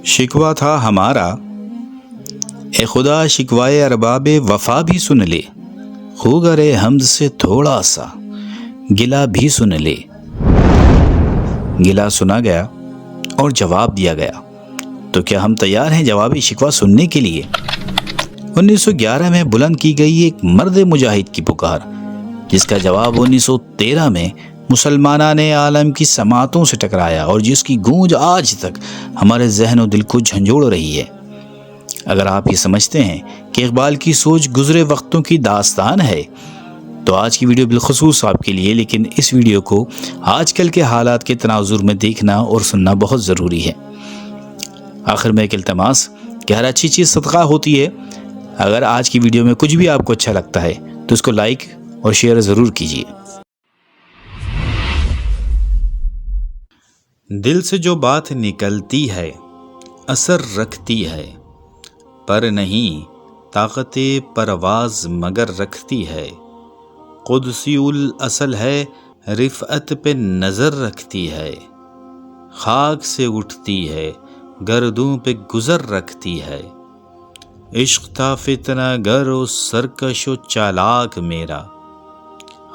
شکوہ تھا ہمارا، اے خدا شکوائے ارباب وفا بھی سن لے، خوگر حمد سے تھوڑا سا گلہ بھی سن لے۔ گلہ سنا گیا اور جواب دیا گیا، تو کیا ہم تیار ہیں جواب شکوہ سننے کے لیے؟ 1911 میں بلند کی گئی ایک مرد مجاہد کی پکار، جس کا جواب 1913 میں مسلمانان عالم کی سماعتوں سے ٹکرایا اور جس کی گونج آج تک ہمارے ذہن و دل کو جھنجھوڑ رہی ہے۔ اگر آپ یہ سمجھتے ہیں کہ اقبال کی سوچ گزرے وقتوں کی داستان ہے تو آج کی ویڈیو بالخصوص آپ کے لیے، لیکن اس ویڈیو کو آج کل کے حالات کے تناظر میں دیکھنا اور سننا بہت ضروری ہے۔ آخر میں ایک التماس کہ ہر اچھی چیز صدقہ ہوتی ہے۔ اگر آج کی ویڈیو میں کچھ بھی آپ کو اچھا لگتا ہے تو اس کو لائک اور شیئر ضرور کیجیے۔ دل سے جو بات نکلتی ہے اثر رکھتی ہے، پر نہیں طاقت پرواز مگر رکھتی ہے۔ قدسی الاصل ہے رفعت پہ نظر رکھتی ہے، خاک سے اٹھتی ہے گردوں پہ گزر رکھتی ہے۔ عشق تھا فتنہ گر و سرکش و چالاک میرا،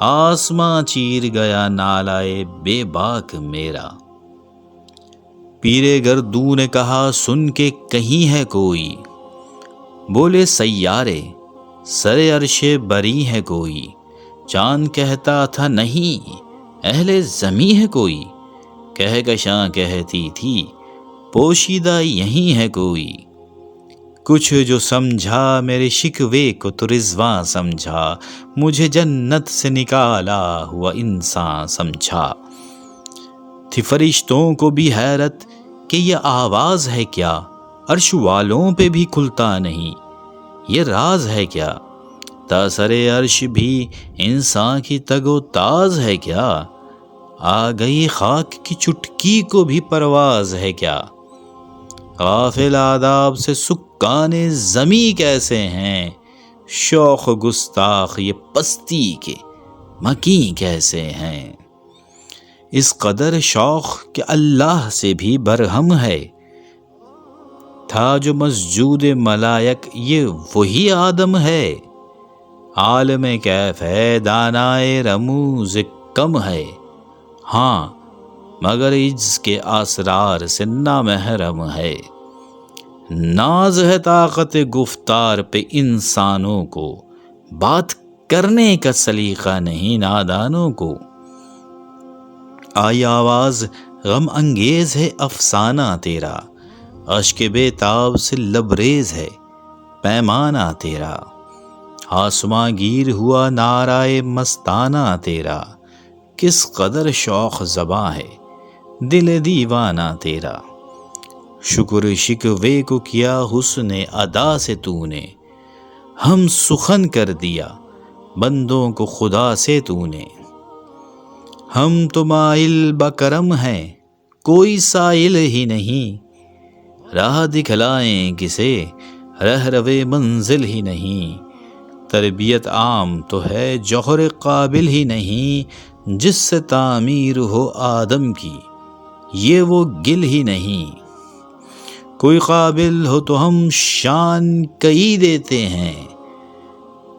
آسماں چیر گیا نالائے بے باک میرا۔ پیرے گردوں نے کہا سن کے کہیں ہے کوئی، بولے سیارے سر عرش بری ہے کوئی۔ چاند کہتا تھا نہیں اہل زمیں ہے کوئی، کہکشاں کہتی تھی پوشیدہ یہیں ہے کوئی۔ کچھ جو سمجھا میرے شکوے کو تو رضواں سمجھا، مجھے جنت سے نکالا ہوا انسان سمجھا۔ تھی فرشتوں کو بھی حیرت کہ یہ آواز ہے کیا، عرش والوں پہ بھی کھلتا نہیں یہ راز ہے کیا۔ تاثر عرش بھی انسان کی تگ و تاز ہے کیا، آ گئی خاک کی چٹکی کو بھی پرواز ہے کیا۔ غافل آداب سے سکان زمیں کیسے ہیں، شوخ گستاخ یہ پستی کے مکیں کیسے ہیں۔ اس قدر شوخ کہ اللہ سے بھی برہم ہے، تھا جو مسجود ملائک یہ وہی آدم ہے۔ عالم کیف ہے دانائے رموز کم ہے، ہاں مگر عجز کے اسرار سے نامحرم ہے۔ ناز ہے طاقت گفتار پہ انسانوں کو، بات کرنے کا سلیقہ نہیں نادانوں کو۔ آئی آواز غم انگیز ہے افسانہ تیرا، اشک بے تاب سے لبریز ہے پیمانہ تیرا۔ آسماں گیر ہوا نعرہ مستانہ تیرا، کس قدر شوخ زباں ہے دل دیوانہ تیرا۔ شکر شکوے کو کیا حسن ادا سے تو نے، ہم سخن کر دیا بندوں کو خدا سے تو نے۔ ہم تو مائل بکرم ہیں کوئی سائل ہی نہیں، راہ دکھلائیں کسے رہرو منزل ہی نہیں۔ تربیت عام تو ہے جوہر قابل ہی نہیں، جس سے تعمیر ہو آدم کی یہ وہ گل ہی نہیں۔ کوئی قابل ہو تو ہم شان کئی دیتے ہیں،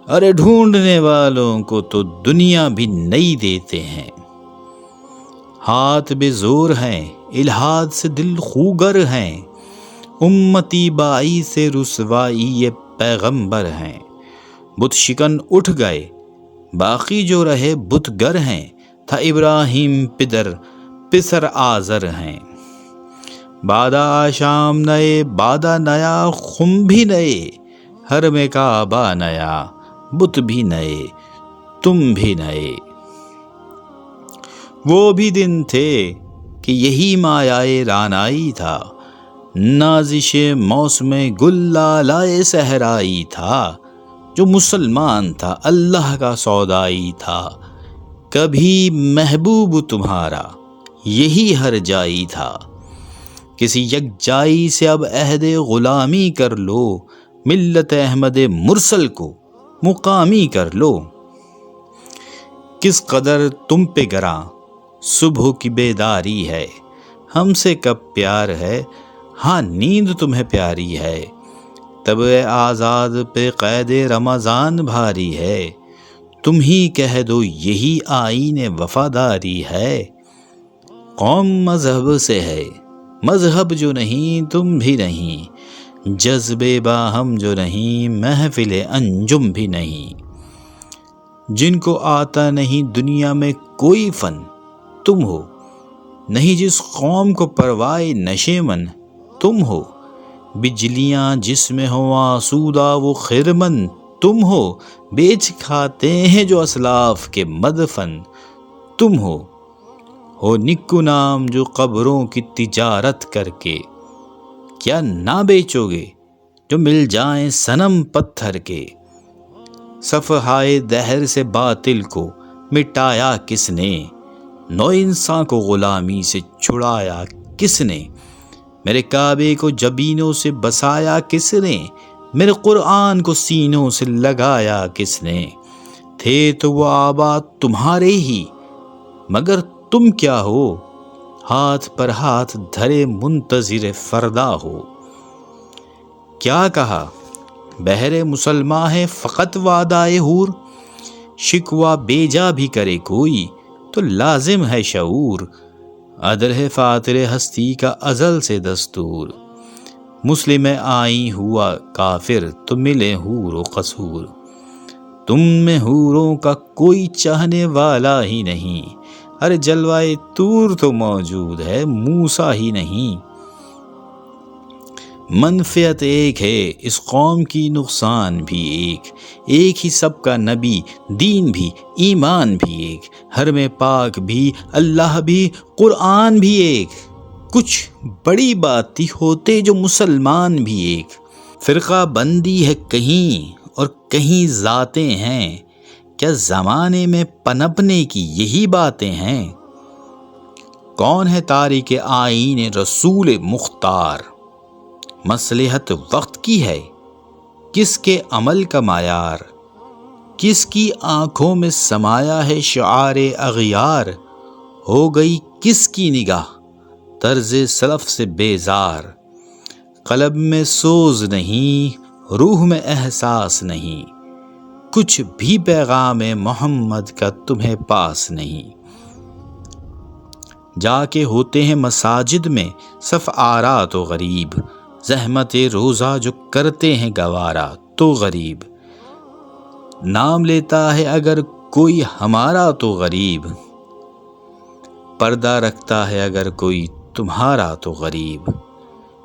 ارے ڈھونڈنے والوں کو تو دنیا بھی نئی دیتے ہیں۔ ہاتھ بے زور ہیں الحاد سے دل خوگر ہیں، امتی بائی سے رسوائی یہ پیغمبر ہیں۔ بت شکن اٹھ گئے باقی جو رہے بت گر ہیں، تھا ابراہیم پسر آزر ہیں۔ بادہ آشام نئے بادہ نیا خم بھی نئے، حرم کعبہ نیا بت بھی نئے تم بھی نئے۔ وہ بھی دن تھے کہ یہی مایائے رانائی تھا، نازش موسم گل لالائے صحرائی تھا۔ جو مسلمان تھا اللہ کا سودائی تھا، کبھی محبوب تمہارا یہی ہر جائی تھا۔ کسی یکجائی سے اب عہد غلامی کر لو، ملت احمد مرسل کو مقامی کر لو۔ کس قدر تم پہ گراں صبح کی بیداری ہے، ہم سے کب پیار ہے ہاں نیند تمہیں پیاری ہے، طبع آزاد پہ قید رمضان بھاری ہے، تم ہی کہہ دو یہی آئین وفاداری ہے۔ قوم مذہب سے ہے، مذہب جو نہیں تم بھی نہیں، جذبے باہم جو نہیں محفل انجم بھی نہیں۔ جن کو آتا نہیں دنیا میں کوئی فن تم ہو، نہیں جس قوم کو پروائے نشے من تم ہو، بجلیاں جس میں ہو آسودہ وہ خرمن تم ہو، بیچ کھاتے ہیں جو اسلاف کے مدفن تم ہو نکو نام جو قبروں کی تجارت کر کے، کیا نہ بیچو گے جو مل جائیں صنم پتھر کے۔ صفحائے دہر سے باطل کو مٹایا کس نے، نو انسان کو غلامی سے چھڑایا کس نے، میرے کعبے کو جبینوں سے بسایا کس نے، میرے قرآن کو سینوں سے لگایا کس نے۔ تھے تو وہ آباد تمہارے ہی، مگر تم کیا ہو، ہاتھ پر ہاتھ دھرے منتظر فردا ہو۔ کیا کہا بہر مسلماں ہے فقط وعدہ حور، شکوہ بیجا بھی کرے کوئی تو لازم ہے شعور، عدل ہے فاطر ہستی کا ازل سے دستور، مسلم آئیں ہوا کافر تو ملے حور و قصور، تم میں حوروں کا کوئی چاہنے والا ہی نہیں، ارے جلوائے طور تو موجود ہے موسیٰ ہی نہیں۔ منفعت ایک ہے اس قوم کی نقصان بھی ایک ہی سب کا نبی دین بھی ایمان بھی ایک، حرم پاک بھی اللہ بھی قرآن بھی ایک، کچھ بڑی بات ہی ہوتے جو مسلمان بھی ایک۔ فرقہ بندی ہے کہیں اور کہیں ذاتیں ہیں، کیا زمانے میں پنپنے کی یہی باتیں ہیں۔ کون ہے تاریک آئین رسول مختار، مصلحت وقت کی ہے کس کے عمل کا معیار، کس کی آنکھوں میں سمایا ہے شعار اغیار، ہو گئی کس کی نگاہ طرز سلف سے بیزار، قلب میں سوز نہیں روح میں احساس نہیں، کچھ بھی پیغام محمد کا تمہیں پاس نہیں۔ جا کے ہوتے ہیں مساجد میں صف آرا تو غریب، زحمت روزہ جو کرتے ہیں گوارا تو غریب، نام لیتا ہے اگر کوئی ہمارا تو غریب، پردہ رکھتا ہے اگر کوئی تمہارا تو غریب،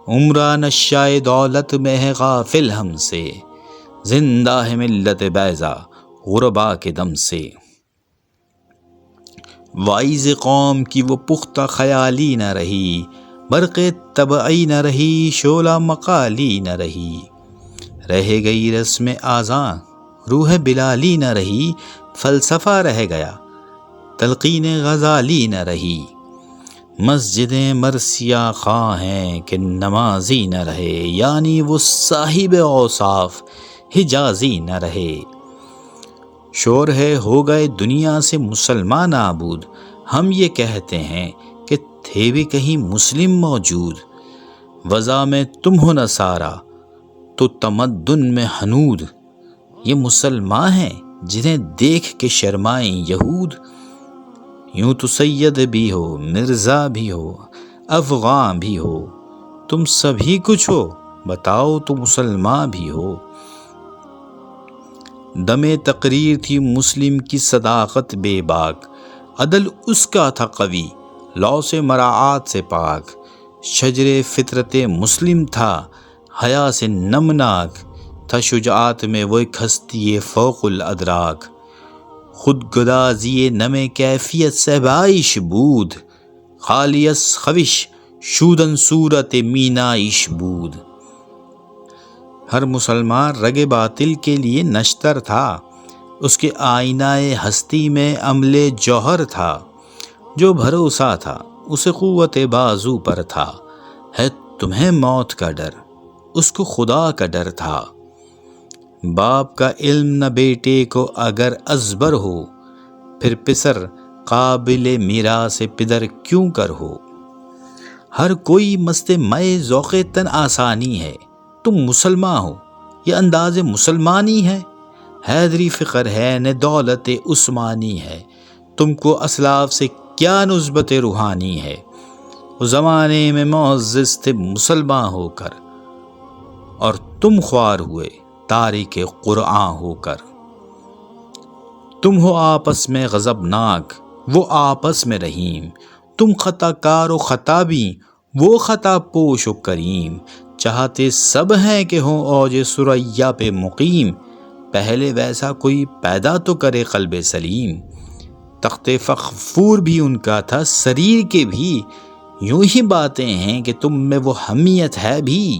عمرہ نشائے دولت میں ہے غافل ہم سے، زندہ ہے ملت بیضا غربا کے دم سے۔ وائز قوم کی وہ پختہ خیالی نہ رہی، برق طبعی نہ رہی، شعلہ مقالی نہ رہی، رہ گئی رسم آذان روح بلالی نہ رہی، فلسفہ رہ گیا تلقین غزالی نہ رہی، مسجدیں مرثیہ خواں ہیں کہ نمازی نہ رہے، یعنی وہ صاحب اوصاف حجازی نہ رہے۔ شور ہے ہو گئے دنیا سے مسلمان نابود، ہم یہ کہتے ہیں کہ تھے بھی کہیں مسلم موجود، وضع میں تم ہو نصارا تو تمدن میں ہنود، یہ مسلمان ہیں جنہیں دیکھ کے شرمائیں یہود، یوں تو سید بھی ہو مرزا بھی ہو افغان بھی ہو، تم سبھی کچھ ہو بتاؤ تو مسلمان بھی ہو۔ دم تقریر تھی مسلم کی صداقت بے باک، عدل اس کا تھا قوی لو سے مراعات سے پاک، شجر فطرت مسلم تھا حیا سے نمناک، تھا شجاعت میں وہ ایک ہستی فوق الادراک، خود گدازی نم کیفیت سے بائش بود، خالیس خوش شودن صورت مینائش بود۔ ہر مسلمان رگ باطل کے لیے نشتر تھا، اس کے آئینہ ہستی میں عمل جوہر تھا، جو بھروسہ تھا اسے قوت بازو پر تھا، ہے تمہیں موت کا ڈر اس کو خدا کا ڈر تھا، باپ کا علم نہ بیٹے کو اگر ازبر ہو، پھر پسر قابل میراث پدر کیوں کر ہو۔ ہر کوئی مست مئے ذوق تن آسانی ہے، تم مسلمان ہو یہ انداز مسلمانی ہے، حیدری فخر ہے نہ دولت عثمانی ہے، تم کو اسلاف سے کیا نسبت روحانی ہے، اس زمانے میں معزز تھے مسلمان ہو کر، اور تم خوار ہوئے تارک قرآن ہو کر، تم ہو آپس میں غضبناک وہ آپس میں رحیم، تم خطا کار و خطابی وہ خطا پوش و کریم، چاہتے سب ہیں کہ ہوں اوج ثریا پہ مقیم، پہلے ویسا کوئی پیدا تو کرے قلب سلیم، تخت فخفور بھی ان کا تھا سریر کے بھی، یوں ہی باتیں ہیں کہ تم میں وہ حمیت ہے بھی،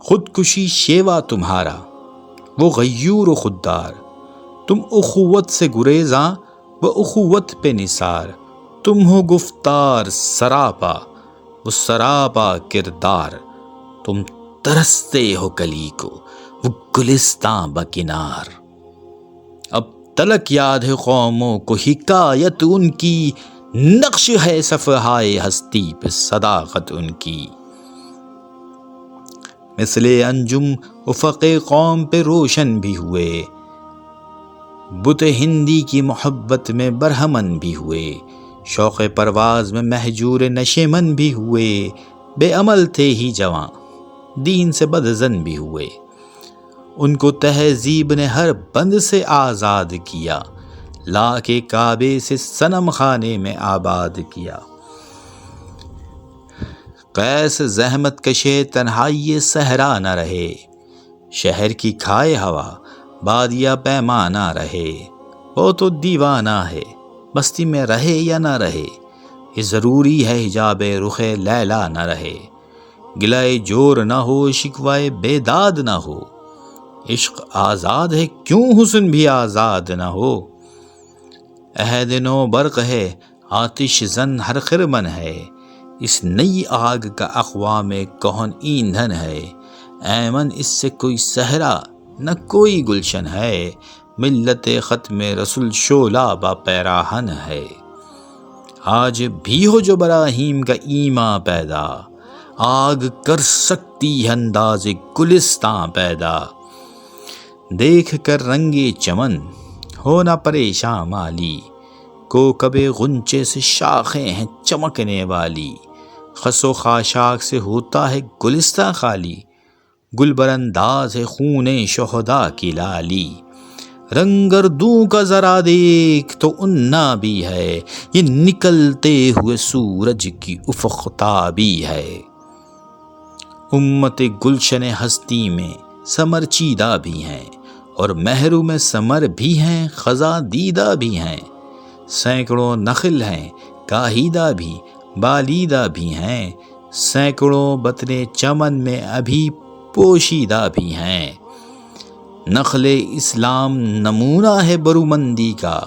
خودکشی شیوا تمہارا وہ غیور و خوددار، تم اخوت سے گریزاں وہ اخوت پہ نثار، تم ہو گفتار سراپا وہ سراپا کردار، تم ترستے ہو کلی کو وہ گلستاں بکنار، اب تلک یاد ہے قوموں کو حکایت ان کی، نقش ہے صفحائے ہستی پہ صداقت ان کی، مثل انجم افق قوم پہ روشن بھی ہوئے، بت ہندی کی محبت میں برہمن بھی ہوئے، شوق پرواز میں مہجور نشیمن بھی ہوئے، بے عمل تھے ہی جواں دین سے بدظن بھی ہوئے، ان کو تہذیب نے ہر بند سے آزاد کیا، لا کے کعبے سے صنم خانے میں آباد کیا، قیس زحمت کشے تنہائی صحرا نہ رہے، شہر کی کھائے ہوا بادیہ پیمانہ رہے، وہ تو دیوانہ ہے بستی میں رہے یا نہ رہے، یہ ضروری ہے حجاب رخ لیلا نہ رہے، گلائے جور نہ ہو شکوائے بیداد نہ ہو، عشق آزاد ہے کیوں حسن بھی آزاد نہ ہو، عہد نو برق ہے آتش زن ہر خرمن ہے، اس نئی آگ کا اقوام کہن ایندھن ہے، ایمن اس سے کوئی صحرا نہ کوئی گلشن ہے، ملت ختم رسول شعلہ با پیراہن ہے، آج بھی ہو جو براہیم کا ایماں پیدا، آگ کر سکتی ہے انداز گلستاں پیدا، دیکھ کر رنگے چمن ہو نہ پریشاں مالی، کوکب غنچے سے شاخیں ہیں چمکنے والی، خس و خاشاک سے ہوتا ہے گلستہ خالی، گل برانداز ہے خون شہداء کی لالی، رنگردوں کا ذرا دیکھ تو انا بھی ہے، یہ نکلتے ہوئے سورج کی افق تابی ہے، امت گلشن ہستی میں ثمر چیدہ بھی ہیں، اور محروم ثمر بھی ہیں خزاں دیدہ بھی ہیں، سینکڑوں نخل ہیں کاہیدہ بھی بالیدہ بھی ہیں، سینکڑوں بطن چمن میں ابھی پوشیدہ بھی ہیں، نخل اسلام نمونہ ہے برومندی کا،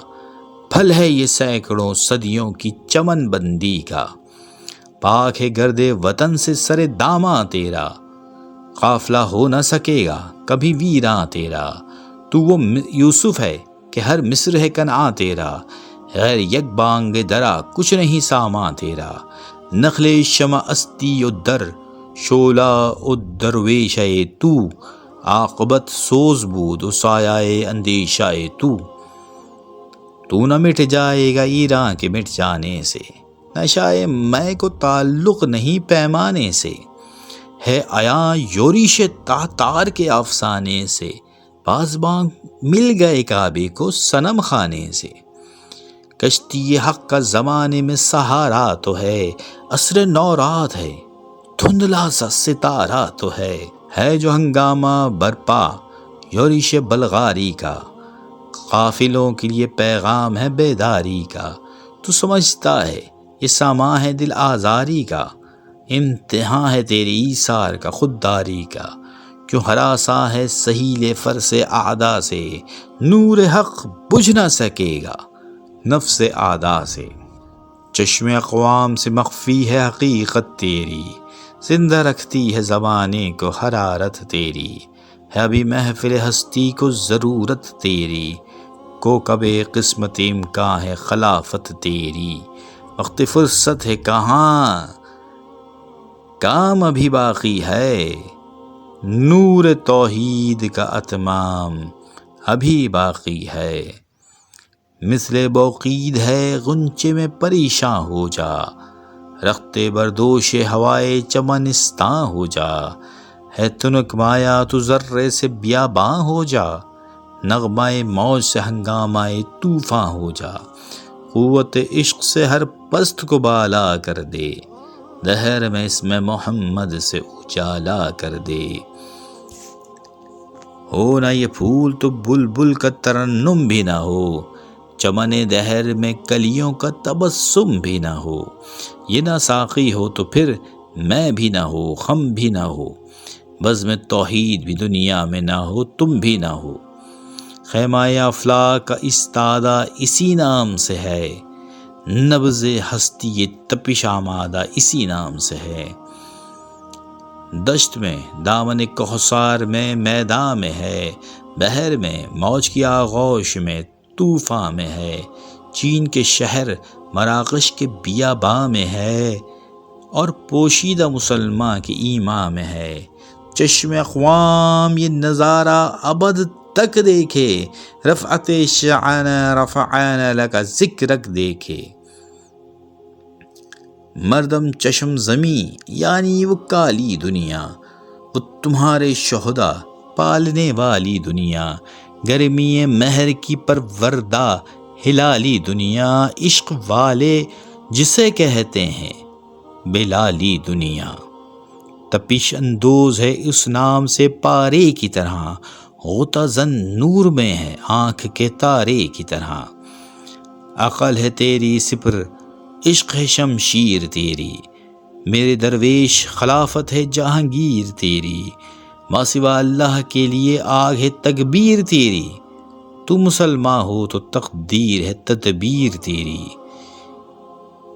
پھل ہے یہ سینکڑوں صدیوں کی چمن بندی کا، پاک ہے گرد وطن سے سر داماں تیرا، قافلہ ہو نہ سکے گا کبھی ویراں تیرا، تو وہ یوسف ہے کہ ہر مصر ہے کنعاں تیرا، غیر یک بانگ درا کچھ نہیں سامان تیرا، نخل شمع استی و در شعلہ و درویش تو، عاقبت سوز بود و سایہ اندیشہ تو نہ مٹ جائے گا ایران کے مٹ جانے سے، نشائے میں کو تعلق نہیں پیمانے سے، ہے عیاں یوریش تاتار کے افسانے سے، پاسبان مل گئے کعبے کو صنم خانے سے، کشتی حق کا زمانے میں سہارا تو ہے، عصر نو رات ہے دھندلا سا ستارہ تو ہے جو ہنگامہ برپا یوریش بلغاری کا، قافلوں کے لیے پیغام ہے بیداری کا، تو سمجھتا ہے یہ سامان ہے دل آزاری کا، امتحان ہے تیری ایثار کا خودداری کا، کیوں ہراساں ہے سہیل فرس اعدا سے، نور حق بجھ نہ سکے گا نفس اعدا سے، چشم اقوام سے مخفی ہے حقیقت تیری، زندہ رکھتی ہے زمانے کو حرارت تیری، ہے ابھی محفل ہستی کو ضرورت تیری، کوکب قسمت امکان ہے خلافت تیری، وقت فرصت ہے کہاں کام ابھی باقی ہے، نور توحید کا اتمام ابھی باقی ہے۔ مثل بوقید ہے غنچے میں پریشاں ہو جا، رختے بردوش ہوائے چمنستاں ہو جا، ہے تنک مایا تو ذرے سے بیاباں ہو جا، نغمہ موج سے ہنگامہ طوفاں ہو جا، قوت عشق سے ہر پست کو بالا کر دے، دہر میں اسم محمد سے اجالا کر دے۔ ہو نہ یہ پھول تو بلبل کا ترنم بھی نہ ہو، چمن دہر میں کلیوں کا تبسم بھی نہ ہو، یہ نہ ساقی ہو تو پھر میں بھی نہ ہو، خم بھی نہ ہو، بزم توحید بھی دنیا میں نہ ہو، تم بھی نہ ہو۔ خیمہ افلاک کا استادہ اسی نام سے ہے، نبض ہستی تپش آمادہ اسی نام سے ہے۔ دشت میں دامن کوثر میں میدان میں ہے، بحر میں موج کی آغوش میں طوفاں میں ہے، چین کے شہر مراکش کے بیاباں میں ہے، اور پوشیدہ مسلمان کے ایمان میں ہے۔ چشم اقوام یہ نظارہ ابد تک دیکھے، رفعت شعن رفعنا لک ذکرک دیکھے۔ مردم چشم زمیں یعنی وہ کالی دنیا، وہ تمہارے شہداء پالنے والی دنیا، گرمی مہر کی پروردہ ہلالی دنیا، عشق والے جسے کہتے ہیں بلالی دنیا۔ تپش اندوز ہے اس نام سے پارے کی طرح، غوطہ زن نور میں ہے آنکھ کے تارے کی طرح۔ عقل ہے تیری سپر عشق ہے شمشیر تیری، میرے درویش خلافت ہے جہانگیر تیری، ما سوا اللہ کے لیے آگ ہے تکبیر تیری، تو مسلمان ہو تو تقدیر ہے تدبیر تیری۔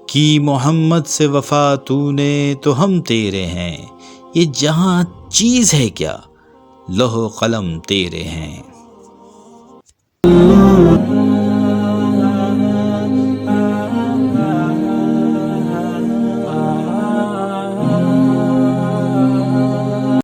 کی محمد سے وفا تو نے تو ہم تیرے ہیں، یہ جہاں چیز ہے کیا لوح و قلم تیرے ہیں۔